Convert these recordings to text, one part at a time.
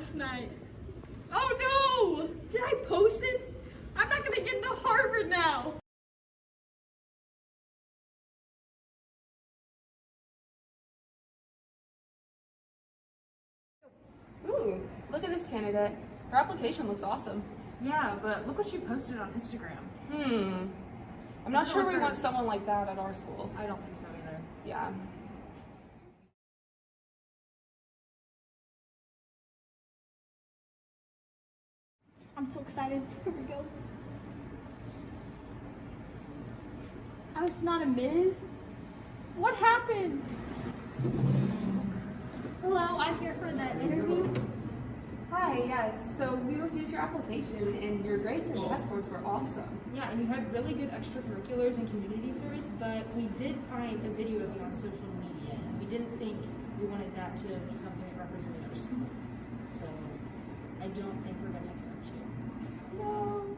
last night. Oh no! Did I post this? I'm not gonna get into Harvard now. Ooh, look at this candidate. Her application looks awesome. Yeah, but look what she posted on Instagram. I'm not sure we want someone like that at our school. I don't think so either. Yeah. I'm so excited. Here we go. I was not admitted? What happened? Hello, I'm here for the interview. Hi, yes. So we reviewed your application and your grades and test scores were awesome. Yeah, and you had really good extracurriculars and community service, but we did find a video of you on social media, and we didn't think we wanted that to be something that represented our school. So I don't think we're going to accept you. No.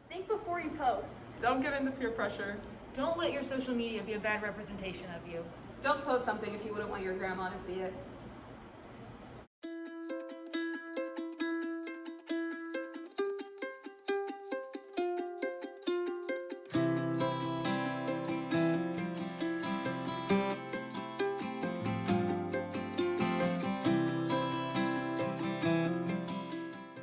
Think before you post. Don't give in to peer pressure. Don't let your social media be a bad representation of you. Don't post something if you wouldn't want your grandma to see it.